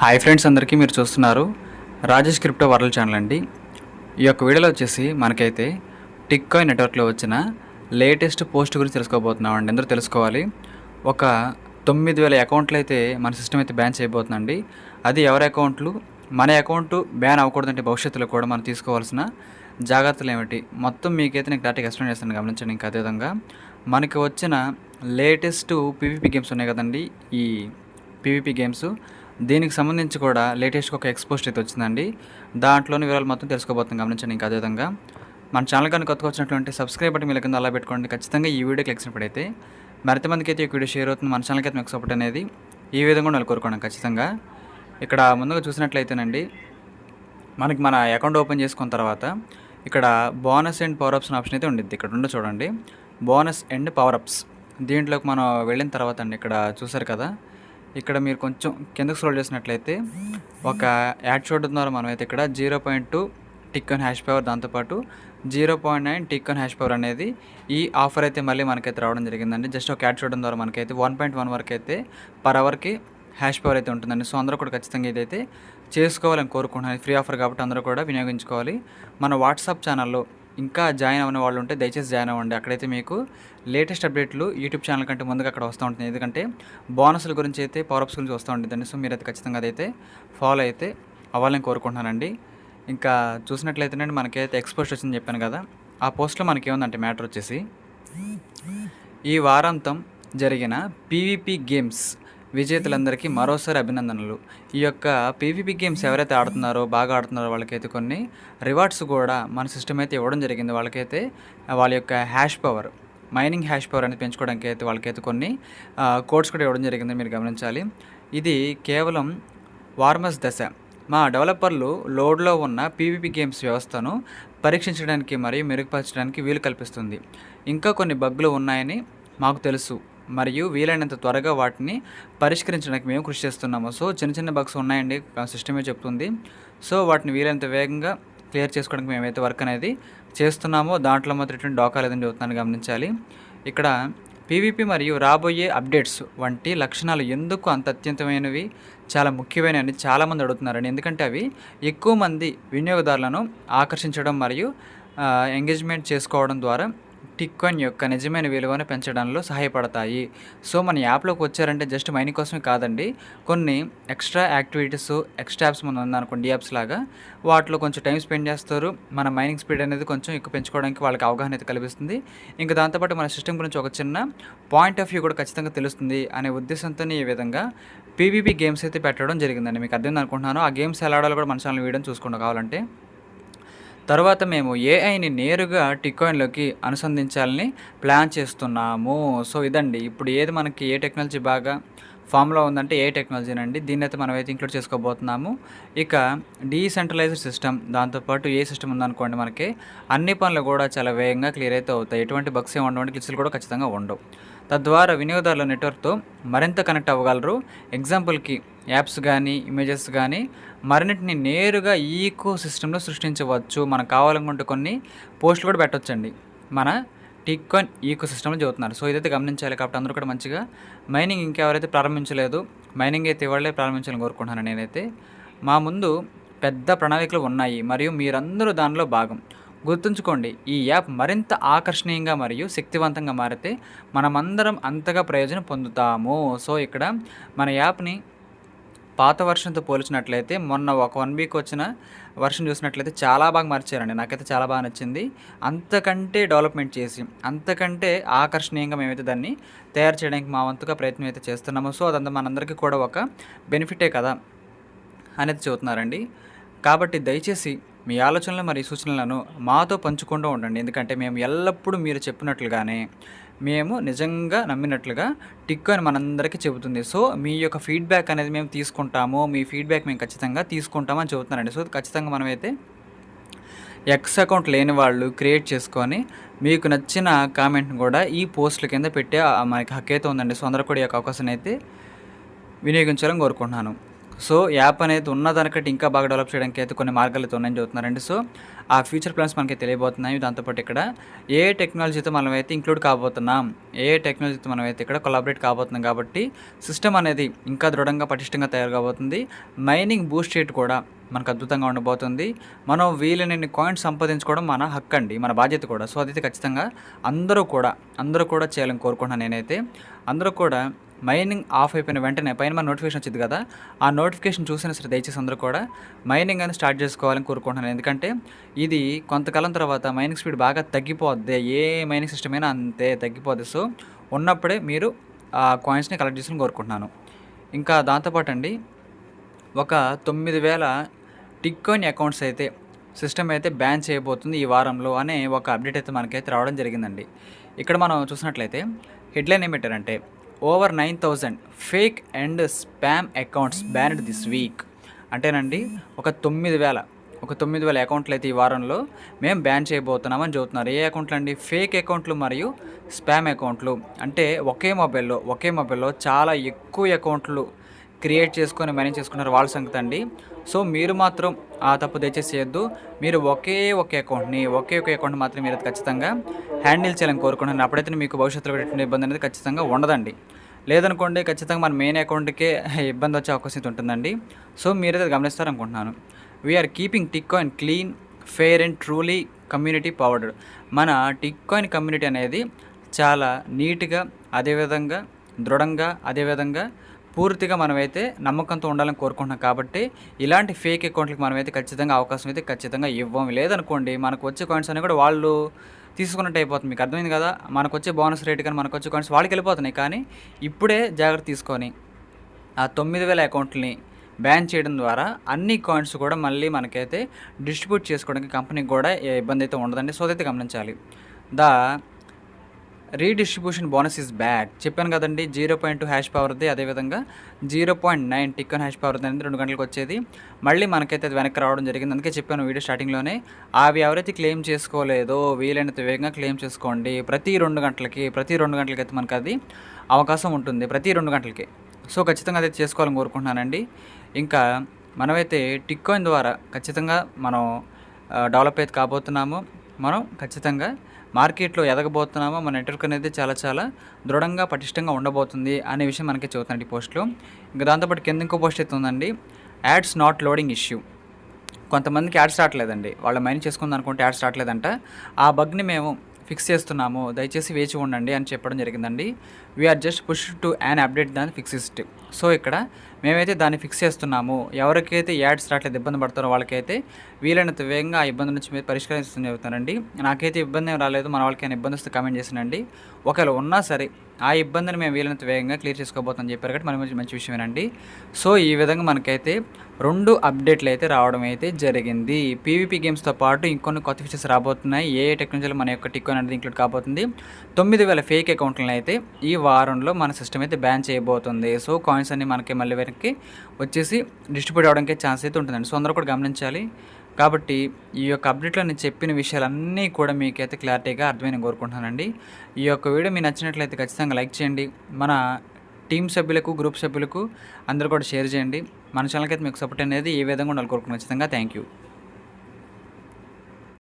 Hi friends, అందరికీ మీరు చూస్తున్నారు రాజేష్ క్రిప్టో వరల్డ్ ఛానల్ అండి. ఈ యొక్క వీడియోలో వచ్చేసి మనకైతే టిక్ కాయిన్ నెట్వర్క్లో వచ్చిన లేటెస్ట్ పోస్ట్ గురించి తెలుసుకోబోతున్నాం అండి. అందరూ తెలుసుకోవాలి. ఒక 9,000 అకౌంట్లు అయితే మన సిస్టమ్ అయితే బ్యాన్ చేయబోతుందండి. అది ఎవరి అకౌంట్లు, మన అకౌంట్ బ్యాన్ అవ్వకూడదంటే భవిష్యత్తులో కూడా మనం తీసుకోవాల్సిన జాగ్రత్తలు ఏమిటి మొత్తం మీకైతే నేను క్లారిటీగా ఎక్స్ప్లెయిన్ చేస్తాను, గమనించండి. ఇంకా అదేవిధంగా మనకి వచ్చిన లేటెస్ట్ పీవీపీ గేమ్స్ ఉన్నాయి కదండి, ఈ పీవీపీ గేమ్స్ దీనికి సంబంధించి కూడా లేటెస్ట్గా ఒక ఎక్స్పోస్ట్ అయితే వచ్చిందండి. దాంట్లోని వివరాలు మొత్తం తెలుసుకోబోతున్నాం, గమనించండి. ఇంకా అదేవిధంగా మన ఛానల్ కానీ కొత్తగా వచ్చినటువంటి సబ్స్క్రైబ్ బటన్ మీ కింద అలా పెట్టుకోండి. ఖచ్చితంగా ఈ వీడియో క్లిక్ చేసినప్పుడైతే మరింత మందికి అయితే ఈ వీడియో షేర్ అవుతుంది. మన ఛానల్కి అయితే మీకు సపోర్ట్ అనేది ఈ విధంగా కూడా కోరుకోండి ఖచ్చితంగా. ఇక్కడ ముందుగా చూసినట్లయితేనండి, మనకి మన అకౌంట్ ఓపెన్ చేసుకున్న తర్వాత ఇక్కడ bonus and power ups option అయితే ఉండిద్ది. ఇక్కడ ఉండి చూడండి, బోనస్ అండ్ పవర్ అప్స్. దీంట్లోకి మనం వెళ్ళిన తర్వాత అండి, ఇక్కడ చూసారు కదా, ఇక్కడ మీరు కొంచెం కిందకు స్క్రోల్ చేసినట్లయితే ఒక యాడ్ చూడడం ద్వారా మనమైతే ఇక్కడ 0.2 టిక్ కాయిన్ హ్యాష్ పవర్, దాంతోపాటు 0.9 టిక్ కాయిన్ హ్యాష్ పవర్ అనేది ఈ ఆఫర్ అయితే మళ్ళీ మనకైతే రావడం జరిగిందండి. జస్ట్ ఒక యాడ్ చూడడం ద్వారా మనకైతే 1.1 వరకు అయితే పర్ అవర్కి హ్యాష్ పవర్ అయితే ఉంటుందండి. సో అందరూ కూడా ఖచ్చితంగా ఇదైతే చేసుకోవాలని కోరుకుంటున్నాను. ఫ్రీ ఆఫర్ కాబట్టి అందరూ కూడా వినియోగించుకోవాలి. మన వాట్సాప్ ఛానల్లో ఇంకా జాయిన్ అవ్వని వాళ్ళు ఉంటే దయచేసి జాయిన్ అవ్వండి. అక్కడైతే మీకు లేటెస్ట్ అప్డేట్లు యూట్యూబ్ ఛానల్ కంటే ముందుగా అక్కడ వస్తూ ఉంటుంది. ఎందుకంటే బోనస్ల గురించి అయితే, పవర్అప్స్ గురించి వస్తూ ఉంటుందండి. సో మీరైతే ఖచ్చితంగా అదైతే ఫాలో అయితే అవ్వాలని కోరుకుంటున్నానండి. ఇంకా చూసినట్లయితేనండి, మనకైతే ఎక్స్పోస్ట్ వచ్చిందని చెప్పాను కదా, ఆ పోస్ట్లో మనకేముందంటే మ్యాటర్ వచ్చేసి, ఈ వారాంతం జరిగిన పీవీపీ గేమ్స్ విజేతలందరికీ మరోసారి అభినందనలు. ఈ యొక్క పీవీపీ గేమ్స్ ఎవరైతే ఆడుతున్నారో, బాగా ఆడుతున్నారో వాళ్ళకైతే కొన్ని రివార్డ్స్ కూడా మన సిస్టమ్ అయితే ఇవ్వడం జరిగింది. వాళ్ళకైతే వాళ్ళ యొక్క hash power, mining hash power అనేది పెంచుకోవడానికి అయితే వాళ్ళకైతే కొన్ని కోడ్స్ కూడా ఇవ్వడం జరిగింది. మీరు గమనించాలి. ఇది కేవలం వార్మస్ దశ. మా డెవలపర్లు లోడ్లో ఉన్న పీవీపీ గేమ్స్ వ్యవస్థను పరీక్షించడానికి మరియు మెరుగుపరచడానికి వీలు కల్పిస్తుంది. ఇంకా కొన్ని బగ్లు ఉన్నాయని మాకు తెలుసు మరియు వీలైనంత త్వరగా వాటిని పరిష్కరించడానికి మేము కృషి చేస్తున్నాము. సో చిన్న బగ్స్ ఉన్నాయండి, సిస్టమే చెప్తుంది. సో వాటిని వీలైనంత వేగంగా క్లియర్ చేసుకోవడానికి మేమైతే వర్క్ అనేది చేస్తున్నామో, దాంట్లో మాత్రం ఎటువంటి డోకా లేదని చెబుతున్నాను, గమనించాలి. ఇక్కడ పీవీపీ మరియు రాబోయే అప్డేట్స్ వంటి లక్షణాలు ఎందుకు అంత అత్యంతమైనవి, చాలా ముఖ్యమైనవి చాలామంది అడుగుతున్నారండి. ఎందుకంటే అవి ఎక్కువ మంది వినియోగదారులను ఆకర్షించడం మరియు ఎంగేజ్మెంట్ చేసుకోవడం ద్వారా టిక్ కాయిన్ యొక్క నిజమైన విలువను పెంచడంలో సహాయపడతాయి. సో మన యాప్లోకి వచ్చారంటే జస్ట్ మైనింగ్ కోసమే కాదండి, కొన్ని ఎక్స్ట్రా యాక్టివిటీస్, ఎక్స్ట్రా యాప్స్ మనం ఉందనుకోండి, యాప్స్ లాగా వాటిలో కొంచెం టైం స్పెండ్ చేస్తారు. మన మైనింగ్ స్పీడ్ అనేది కొంచెం ఎక్కువ పెంచుకోవడానికి వాళ్ళకి అవగాహన అయితే కల్పిస్తుంది. ఇంకా దాంతోపాటు మన సిస్టమ్ గురించి ఒక చిన్న పాయింట్ ఆఫ్ వ్యూ కూడా ఖచ్చితంగా తెలుస్తుంది అనే ఉద్దేశంతోనే ఈ విధంగా పీవీపీ గేమ్స్ అయితే పెట్టడం జరిగిందండి. మీకు అర్థం అనుకుంటున్నాను. ఆ గేమ్స్ ఎలా ఆడాలో కూడా మన ఛానల్ వీడియోని చూసుకోండి కావాలంటే. తర్వాత మేము ఏఐని నేరుగా టిక్ కాయిన్లోకి అనుసంధించాలని ప్లాన్ చేస్తున్నాము. సో ఇదండి, ఇప్పుడు ఏది మనకి ఏ టెక్నాలజీ బాగా ఫామ్లో ఉందంటే ఏ టెక్నాలజీనండి. దీన్ని అయితే మనం అయితే ఇంక్లూడ్ చేసుకోబోతున్నాము. ఇక డీసెంట్రలైజ్డ్ సిస్టమ్, దాంతోపాటు ఏ సిస్టమ్ ఉందనుకోండి, మనకి అన్ని పనులు కూడా చాలా వేగంగా క్లియర్ అయితే అవుతాయి. ఎటువంటి బగ్స్ ఏమి ఉండవు, గ్లిచ్లు కూడా ఖచ్చితంగా ఉండవు. తద్వారా వినియోగదారుల నెట్వర్క్తో మరింత కనెక్ట్ అవ్వగలరు. ఎగ్జాంపుల్కి యాప్స్ కానీ, ఇమేజెస్ కానీ మరిన్నిటిని నేరుగా ఈకో సిస్టంలో సృష్టించవచ్చు. మనకు కావాలనుకుంటే కొన్ని పోస్టులు కూడా పెట్టవచ్చండి మన టిక్ కాయిన్ ఈకో సిస్టంలో చదువుతున్నారు. సో ఇదైతే గమనించాలి. కాబట్టి అందరూ కూడా మంచిగా మైనింగ్ ఇంకెవరైతే ప్రారంభించలేదు, మైనింగ్ అయితే ఇవాళే ప్రారంభించాలని కోరుకుంటున్నాను నేనైతే. మా ముందు పెద్ద ప్రణాళికలు ఉన్నాయి మరియు మీరందరూ దానిలో భాగం. గుర్తుంచుకోండి, ఈ యాప్ మరింత ఆకర్షణీయంగా మరియు శక్తివంతంగా మారితే మనమందరం అంతగా ప్రయోజనం పొందుతాము. సో ఇక్కడ మన యాప్ని పాత వర్షన్తో పోల్చినట్లయితే మొన్న ఒక 1 వీక్ వచ్చిన వర్షన్ చూసినట్లయితే చాలా బాగా మార్చారండి. నాకైతే చాలా బాగా నచ్చింది. అంతకంటే డెవలప్మెంట్ చేసి, అంతకంటే ఆకర్షణీయంగా మేమైతే దాన్ని తయారు చేయడానికి మా వంతుగా ప్రయత్నం అయితే చేస్తున్నాము. సో అదంతా మనందరికీ కూడా ఒక బెనిఫిటే కదా అనేది చెబుతున్నారండి. కాబట్టి దయచేసి మీ ఆలోచనలు మరియు సూచనలను మాతో పంచుకుంటూ ఉండండి. ఎందుకంటే మేము ఎల్లప్పుడూ మీరు చెప్పినట్లుగానే, మేము నిజంగా నమ్మినట్లుగా టిక్ కాయిన్ మనందరికీ చెబుతుంది. సో మీ యొక్క ఫీడ్బ్యాక్ అనేది మేము తీసుకుంటాము, మీ ఫీడ్బ్యాక్ మేము ఖచ్చితంగా తీసుకుంటామని చెబుతున్నారండి. సో ఖచ్చితంగా మనమైతే ఎక్స్ అకౌంట్ లేని వాళ్ళు క్రియేట్ చేసుకొని మీకు నచ్చిన కామెంట్ని కూడా ఈ పోస్టుల కింద పెట్టే మనకి హక్కు అయితే ఉందండి. సో అందరూ కూడా ఈ యొక్క అవకాశాన్ని అయితే వినియోగించాలని కోరుకుంటున్నాను. సో యాప్ అనేది ఉన్నదానికంటే ఇంకా బాగా డెవలప్ చేయడానికి అయితే కొన్ని మార్గాలు అయితే ఉన్నాయని చెబుతున్నారండి. సో ఆ ఫ్యూచర్ ప్లాన్స్ మనకి తెలియబోతున్నాయి. దాంతోపాటు ఇక్కడ ఏ టెక్నాలజీతో మనమైతే ఇంక్లూడ్ కాబోతున్నాం, ఏ టెక్నాలజీతో మనమైతే ఇక్కడ కొలాబరేట్ కాబోతున్నాం కాబట్టి సిస్టమ్ అనేది ఇంకా దృఢంగా పటిష్టంగా తయారు కాబోతుంది. మైనింగ్ బూస్ట్ రేట్ కూడా మనకు అద్భుతంగా ఉండబోతుంది. మనం వీలైనన్ని కాయిన్స్ సంపాదించుకోవడం మన హక్కు అండి, మన బాధ్యత కూడా. సో అదైతే ఖచ్చితంగా అందరూ కూడా చేయాలని కోరుకుంటున్నాను నేనైతే. అందరూ కూడా మైనింగ్ ఆఫ్ అయిపోయిన వెంటనే పైన మన నోటిఫికేషన్ వచ్చింది కదా, ఆ నోటిఫికేషన్ చూసినా సరే దయచేసి అందరూ కూడా మైనింగ్ అనేది స్టార్ట్ చేసుకోవాలని కోరుకుంటున్నాను. ఎందుకంటే ఇది కొంతకాలం తర్వాత మైనింగ్ స్పీడ్ బాగా తగ్గిపోద్ది. ఏ మైనింగ్ సిస్టమ్ అయినా అంతే తగ్గిపోద్ది. సో ఉన్నప్పుడే మీరు ఆ కాయిన్స్ని కలెక్ట్ చేసుకుని కోరుకుంటున్నాను. ఇంకా దాంతోపాటు అండి, ఒక 9,000 టిక్కాయిన్ అకౌంట్స్ అయితే సిస్టమ్ అయితే బ్యాన్ చేయబోతుంది ఈ వారంలో అనే ఒక అప్డేట్ అయితే మనకైతే రావడం జరిగిందండి. ఇక్కడ మనం చూసినట్లయితే హెడ్లైన్ ఏం పెట్టారంటే, over 9,000 fake and spam accounts banned this week. అంటేనండి ఒక 9,000 అకౌంట్లు అయితే ఈ వారంలో మేము బ్యాన్ చేయబోతున్నామని చెబుతున్నారు. ఏ అకౌంట్లు అండి? ఫేక్ అకౌంట్లు మరియు స్పామ్ అకౌంట్లు. అంటే ఒకే మొబైల్లో చాలా ఎక్కువ అకౌంట్లు క్రియేట్ చేసుకొని మేనేజ్ చేసుకున్నారు వాళ్ళ సంగతి అండి. సో మీరు మాత్రం ఆ తప్పు దయచేసి చేయొద్దు. మీరు ఒకే ఒక అకౌంట్ మాత్రం మీరు ఖచ్చితంగా హ్యాండిల్ చేయాలని కోరుకుంటున్నాను. అప్పుడైతే మీకు భవిష్యత్తులో ఎటువంటి ఇబ్బంది అనేది ఖచ్చితంగా ఉండదండి. లేదనుకోండి ఖచ్చితంగా మన మెయిన్ అకౌంట్కే ఇబ్బంది వచ్చే అవకాశం ఉంటుందండి. సో మీరైతే గమనిస్తారనుకుంటున్నాను. We're keeping Tikcoin clean, fair and truly community powered. మన టిక్కాయిన్ కమ్యూనిటీ అనేది చాలా నీట్గా, అదేవిధంగా దృఢంగా, అదేవిధంగా పూర్తిగా మనమైతే నమ్మకంతో ఉండాలని కోరుకుంటున్నాం. కాబట్టి ఇలాంటి ఫేక్ అకౌంట్లకు మనమైతే ఖచ్చితంగా అవకాశం అయితే ఖచ్చితంగా ఇవ్వం. లేదనుకోండి మనకు వచ్చే కాయిన్స్ అన్నీ కూడా వాళ్ళు తీసుకున్నట్టు అయిపోతుంది. మీకు అర్థమైంది కదా, మనకు వచ్చే బోనస్ రేట్ కానీ మనకు వచ్చే కాయిన్స్ వాళ్ళకి వెళ్ళిపోతున్నాయి. కానీ ఇప్పుడే జాగ్రత్త తీసుకొని ఆ 9,000 అకౌంట్లని బ్యాన్ చేయడం ద్వారా అన్ని కాయిన్స్ కూడా మళ్ళీ మనకైతే డిస్ట్రిబ్యూట్ చేసుకోవడానికి కంపెనీకి కూడా ఏ ఇబ్బంది అయితే ఉండదండి. సో అదైతే గమనించాలి. The redistribution bonus is back చెప్పాను కదండి. 0.2 హ్యాష్ పవర్ది, అదేవిధంగా 0.9 టిక్కన్ హ్యాష్ పవర్ది అనేది 2 గంటలకు వచ్చేది. మళ్ళీ మనకైతే అది వెనక్కి రావడం జరిగింది. అందుకే చెప్పాను వీడియో స్టార్టింగ్లోనే, అవి ఎవరైతే క్లెయిమ్ చేసుకోలేదో వీలైనంత వేగంగా క్లెయిమ్ చేసుకోండి. ప్రతి 2 గంటలకి అయితే మనకు అది అవకాశం ఉంటుంది, ప్రతి 2 గంటలకి. సో ఖచ్చితంగా అదైతే చేసుకోవాలని కోరుకుంటున్నానండి. ఇంకా మనమైతే టిక్కాయిన్ ద్వారా ఖచ్చితంగా మనం డెవలప్ అయితే కాబోతున్నాము. మనం ఖచ్చితంగా మార్కెట్లో ఎదగబోతున్నామో, మన నెట్వర్క్ అనేది చాలా దృఢంగా పటిష్టంగా ఉండబోతుంది అనే విషయం మనకి చెబుతున్నాడు ఈ పోస్ట్లో. ఇంకా దాంతోపాటు కింద ఇంకో పోస్ట్ అయితే ఉందండి, యాడ్స్ నాట్ లోడింగ్ ఇష్యూ. కొంతమందికి యాడ్స్ రావట్లేదండి, వాళ్ళు మైన్ చేసుకుంది అనుకుంటే యాడ్స్ రావట్లేదంట. ఆ బగ్ని మేము ఫిక్స్ చేస్తున్నాము, దయచేసి వేచి ఉండండి అని చెప్పడం జరిగిందండి. We're just pushed an update దాన్ని ఫిక్సిస్ట్. సో ఇక్కడ మేమైతే దాన్ని ఫిక్స్ చేస్తున్నాము. ఎవరికైతే యాడ్స్ రావట్లేదు, ఇబ్బంది పడతారో వాళ్ళకైతే వీలైనంత వేగంగా ఆ ఇబ్బంది నుంచి మీరు పరిష్కరిస్తుందని చెబుతానండి. నాకైతే ఇబ్బంది ఏం రాలేదు, మన వాళ్ళకైనా ఇబ్బంది వస్తే కామెంట్ చేసినండి. ఒకవేళ ఉన్నా సరే ఆ ఇబ్బందిని మేము వీలైనంత వేగంగా క్లియర్ చేసుకోబోతుందని చెప్పారు కాబట్టి మన మంచి విషయమేనండి. సో ఈ విధంగా మనకైతే 2 అప్డేట్లు అయితే రావడం అయితే జరిగింది. పీవీపీ గేమ్స్తో పాటు ఇంకొన్ని కొత్త ఫీచర్స్ రాబోతున్నాయి. ఏ టెక్నాలజీలో మన యొక్క టిక్కాయిన్ అనేది ఇంక్లూడ్ కాబోతుంది. 9,000 ఫేక్ అకౌంట్లను అయితే ఈ వారంలో మన సిస్టమ్ అయితే బ్యాన్ చేయబోతుంది. సో కాయిన్స్ అన్ని మనకి మళ్ళీ వెనక్కి వచ్చేసి డిస్ట్రిబ్యూట్ అవ్వడానికి ఛాన్స్ అయితే ఉంటుందండి. సో అందరూ కూడా గమనించాలి. కాబట్టి ఈ యొక్క అప్డేట్లో నేను చెప్పిన విషయాలన్నీ కూడా మీకైతే క్లారిటీగా అర్థమైనా కోరుకుంటున్నానండి. ఈ యొక్క వీడియో మీకు నచ్చినట్లయితే ఖచ్చితంగా లైక్ చేయండి. మన టీమ్ సభ్యులకు, గ్రూప్ సభ్యులకు అందరూ కూడా షేర్ చేయండి. మన ఛానల్కి అయితే మీకు సపోర్ట్ అనేది ఏ విధంగా ఉండాలి కోరుకుంటున్నాను. ఖచ్చితంగా థ్యాంక్ యూ.